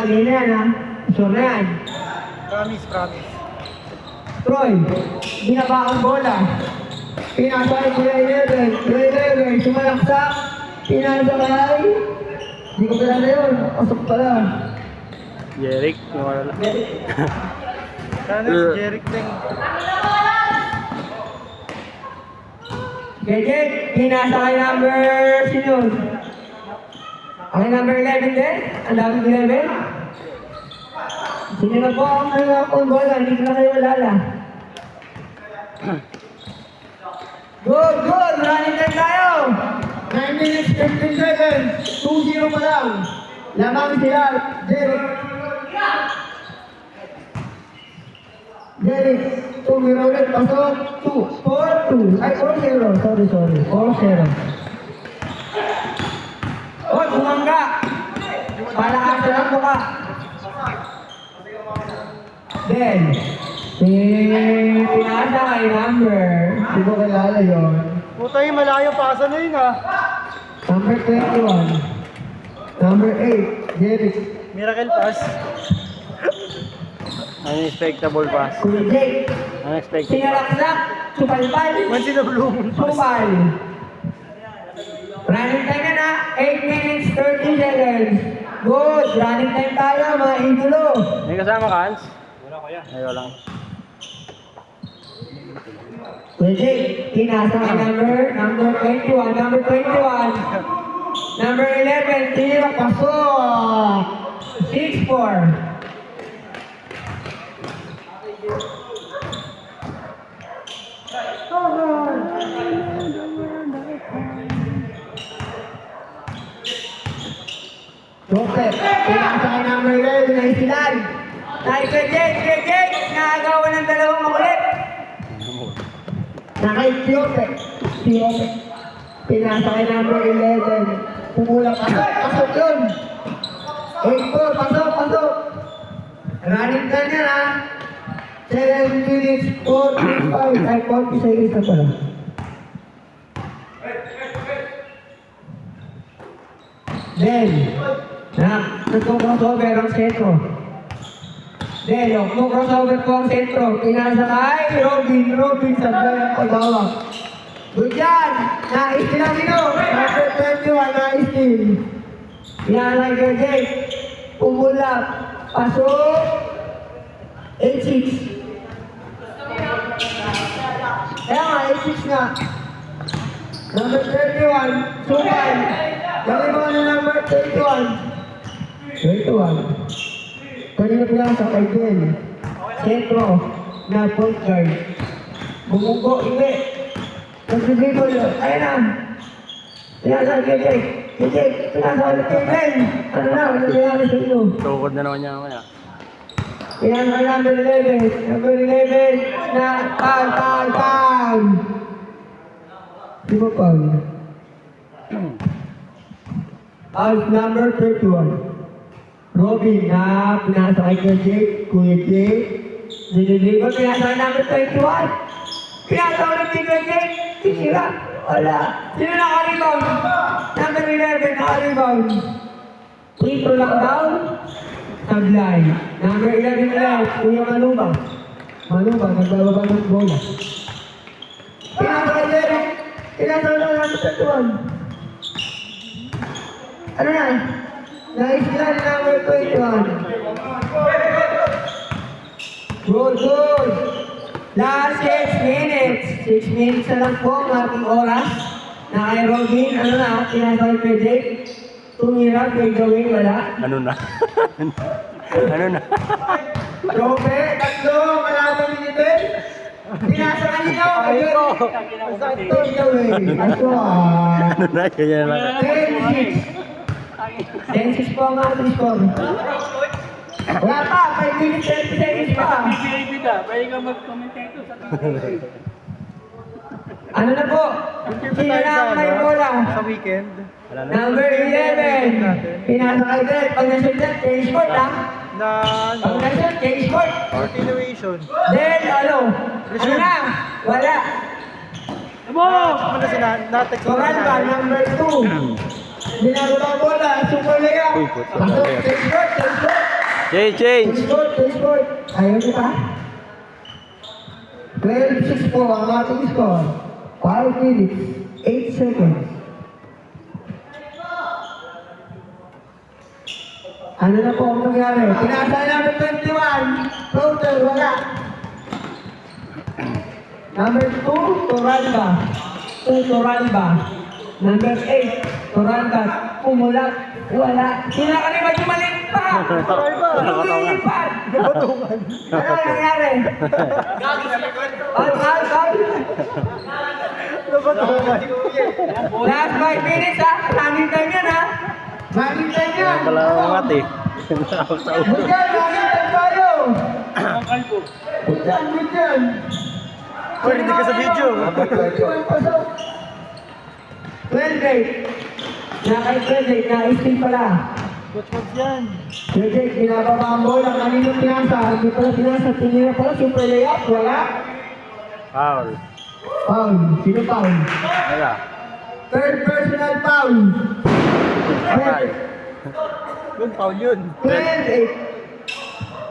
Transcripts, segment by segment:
game na yan ha. Sure na yan. Promise, promise. Troy, binaba ang bola. Pinasa ni Kuya 11. Kuya 11, sumalaksak. Pinasa kay... Hindi ko kilala yun. Pasok pala. Jeric, yung wala. Sana si Jeric Teng. Gege, pinasa kay number... Sino yun? Kay number 11 din? Ang daming 11? Sino na po ang bola? Hindi ko na kayo malala. Good, good! Running time tayo! 9 minutes, 15 seconds. 2-0 pa lang. Lamang sila. Jeric. Jeric. 2-0 ulit. Pasok. 2. 4-2. Ay, 4-0. Sorry. 4-0. Oh, bumangga. Palakasan ang mukha. Then, pinasa kay number. Hindi ko kilala yun. Puta yung malayo pasa na yun ah. Number 21. Number 8. Jeric. Miracle pass. Unexpectable pass. Kuya Jake. Unexpected pass. Sinalaksak. Supalpal. Once in a blue moon pass. Supal. Running time na na. 8 minutes, 30 seconds. Good. Running time tayo, mga idolo. May kasama ka, Hans? Wala ko yan. Ay, walang. Kuya Jake. Pinasa kay number 21. Number 21. Number 11. Tira. Pasok. 6-4. Joseph, pinasa kay number 11 na isilan. Kay Jake, nakagawa ng dalawang makulit. Na kay Joseph, pinasa kay number 11. Pumula pasok yun. 8-4, pasok. Running time yan ha. 7 minutes, 45, ay 40 seconds na pala. Then, nagko-crossover ang sentro. Then, nagko-crossover po ang sentro. Pinasa kay Robin sablay ang pagbawak. Good yan! Nais nila sino? Number 21, nais din. Pinasa kay Jake. Pumulap. Pasok. 8-6. Kaya nga, 8-6 nga. Number 31, Suman. Galing mo na number 31. 21. Kanina pinasa kay Ben. Sentro na point guard. Bumunggo, hindi. Nag-dribble yun. Ayun na. Pinasa kay Jake. Pinasa ulit kay Ben. Ano na, nangyayari sa inyo. Tukod na naman niya mamaya. Pinasa number 11. Number 11 na pang. Di ba pang? Out number 31. Robin na pinasa kay Kuya Jake. Diniligot, pinasa kay number 21. Pinasa ulit kay Kuya Jake. Sisira. Wala. Sino naka-rebound? Number 11 naka-rebound. Free throw lang down. Sablay. Number 11 ulit. Kuya Manuba. Nagbababa ng bola. Pinasa kay Jeric. Pinasa ulit ng number 21. Ano na? Naisilan ni number 21. Good. Last 6 minutes. 6 minutes na lang po ang ating oras. Na kay Robin, ano na, pinasal kay Jake. Tumira kay Gawin, wala. Ano na? Trope, tatlo, malaman ni Ben. Pinasa kanina ako kay Gawin. Sakto, Gawin. Ano na? Ganyan lang. 10-6 po ang ating score. Wala pa, 5 minutes 30 seconds pa. Pwede ka mag-commentator sa Ano na po? Sino na ang may bola? Sa weekend. Number 11. Pinasa kay Greg. Pag nasundan, change court ha? Na Pag nasundan, change court. continuation. Then, ano na? Wala. Ano sila? Na-text mo Coral ba? Number 2. Binago na bola. Super layup. Uy, puto. Pasok, change court. Change. Score. Ayaw niyo pa? 12-6 po ang ating score. 5 minutes, 8 seconds. Ano na po ang nangyari? Pinasa namin 21. Total, wala. Number 2, Toralba. Number 8, Toralba. Pumulat. Wala. Kinakalimat yung maliit pa. Lumilipad. Ano ang nangyari? Out. Last 5 minutes ha. Running time yan ha. Running time yan. Wala umangat eh. Nakakot sa ulo. Bukan, running time tayo. Ang kalbo. Bukan. Pwede ka sa video. 12. Nakay 12, na-isting pala. Coach yan. 12, ginababa ang bola. Kanino pinasa? Hindi pala pinasa. Tingin na pala, super layup. Wala. Foul. Foul. Sino foul? Wala. Third personal foul. Patay. Yun, foul yun.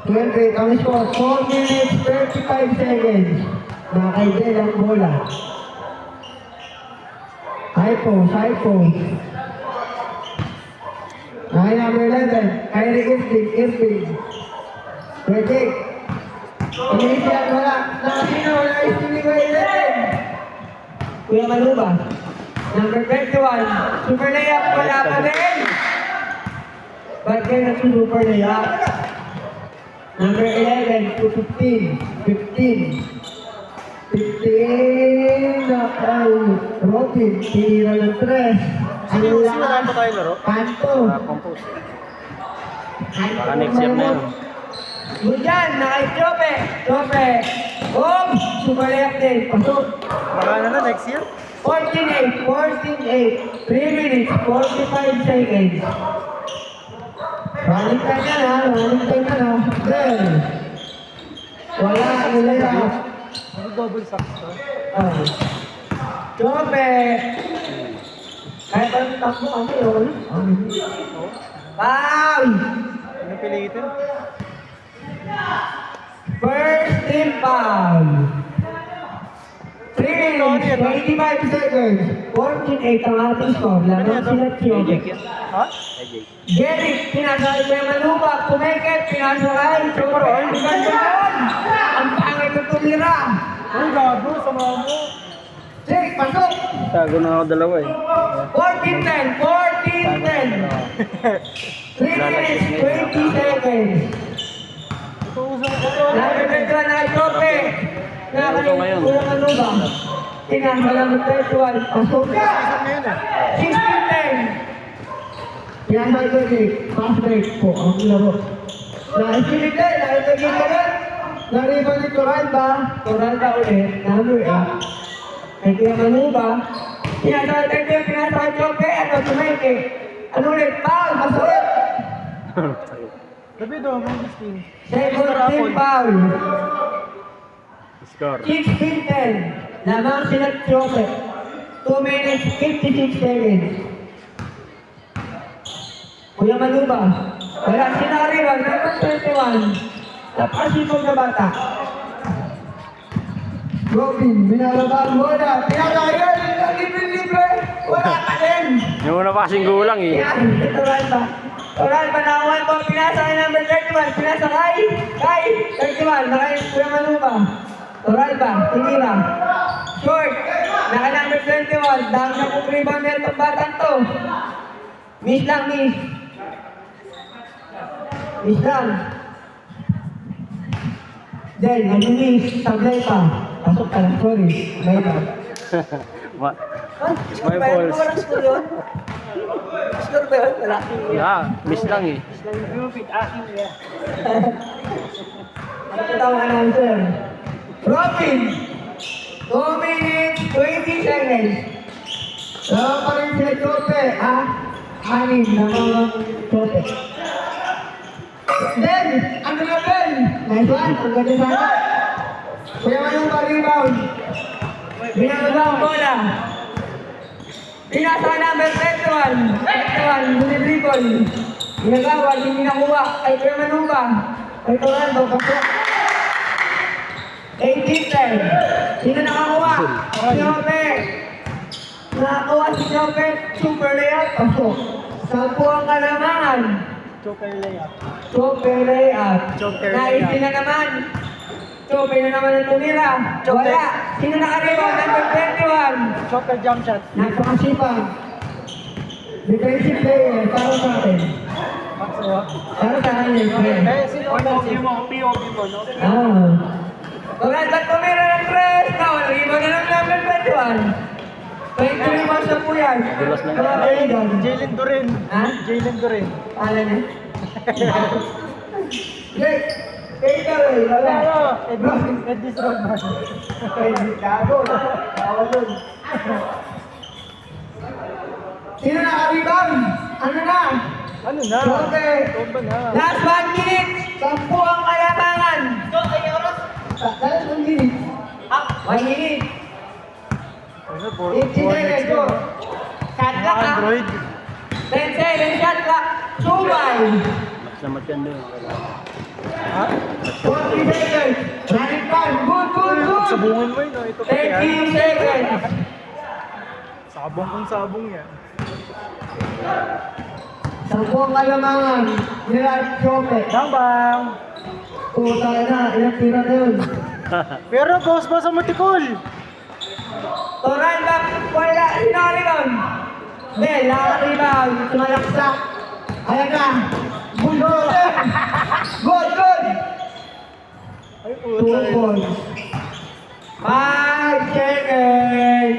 12, ang score. 4 minutes, 35 seconds. Nakay 12 ang bola. High post. Number 11, Kyrie Irving. Project. Initial wala. Nakasino wala isipin ko 11. Kuya Maluba. Number 21, super layup wala pa din. Ba't kayo nag-super layup? Number 11 to 15. 15 na Robin. Tinira ng 3. Ano Wala pa tayo laro. Kanto. Compose. Baka next year na yun. Bujan, naka-Chope. Boom! Sumalayap din. Pasok. Baka na next year. 14-8. 3 minutes, 45 seconds. Running time na. Then, wala, nilayap. Ano double socks to? Chope. Kahit ang takbo kami, yun. Foul! Ano pilitin? First team foul. 3 minutes, 25 seconds. 14-8 ang ating score. Lamang sila Chiyojek. Ha? Jeric, pinasakay ko yung malupa. Kumeket, pinasakay. Chocorol, pinasakay. Ang pangit na tumira. Uy, gago, sama mo. Jake, pasok. Tago na ako dalawa eh. 14-10. 3 minutes, 20 seconds. Ito, usang ito. Nakapagdala na Chope. Ito ngayon. Kulang ano ba? Tinanggalan mo 31. Pasok ka. Isang ngayon eh. 16-10. Yan ay Jeric. Pass break po ang laro. Naisilig din. Naisigil ka rin. Nariban ni Toralba ulit. Number 8. Kaya Manuba. Pinasakay ko yung pinasakay Chope. Ano sumaike? Ano ulit? Foul. Masulit. David, oh, mga gusto. Second team foul. Score. 16-10. Lamang sila Chope. 2 minutes, 56 seconds. Kuya Manuba. Wala sinariban. Number 21. Napasipog na bata. Robin, binalabang bola. Pinakayan. Libre. Wala pa din. Yung una passing gulang eh. Yan, Toralba nakuha po. Pinasa kay number 31. Pinasa kay 31. Nakay Kuya Manuba. Toralba, tinira. Short. Naka number 21. Dami na kong rebound na itong batang to. Miss lang. Then, nag-miss. Sablay pa. Pasok ka lang. Sorry. May lang. May balls. Sure ba yun? Wala. Miss lang eh. Ano ka tawag ang answer? Robin! 2 minutes, 20 seconds. Wala pa rin sila Chope, ah? 6 na mga Chope. Then, ano na Ben? Nice one, ang ganda sana. Kuya Manong pa-rebound. Binababa ang bola. Pinasa number 21. 21, dribble. Ginagawa, hindi nakuha. Ay, pero manuba. Ay, Torando, kapwa. 18-10. Sino nakakuha? Si Jope. Nakakuha si Jope. Super layout. Pasok. 10 ang kalamangan. Joker layup. Super layout. Joker Naisin na naman. Jope na naman ang tumira. Wala. Sino nakaribaw? Number 21. Joker jump shot. Napakasipag. Defensive player. Para sa atin. Maxo. Para sa akin yun. friend. Eh, sino offensive? POV mo, no? Ah. Magandang tumira ng 3. Nawali mo na ng number 21. 23 months na po yan. Dulas na. Mga kaibigan. Jalen Durin. Ha? Jalen Durin. Alam niya? Jake, ikaw eh. Wala. Pero, Edis Rodman. Pwede gago. Bawal dun. Sino nakabibang? Ano na? Ano na? Joke. Tomba na. Last 1 minute. 10 ang kalamangan. Last 1 minute. 1 minute. Ano, 18 seconds. Go. Shot clock ah. Android. 10 seconds. Shot clock. Subay. Maslamat yan doon. Ha? 40 seconds. Running time. Good, good, good. Sabungan mo yun, no? Ito pa 30 seconds. Sabong kung sabong yan. 10 ang kalamangan. Nila Jope. Bang bang! Puta na. Ilang tira na yun. Pero boss ba sa Matikol? Toran back. Wala. Sino ka rebound? Bell. Rebound. Tumalaksak. Ayan na. Good, good. Good, good. Ay 2 puta. points. 5 seconds.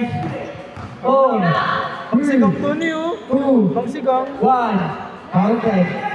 4. Pagsigang to niyo. 2. Pagsigang. 1. Okay.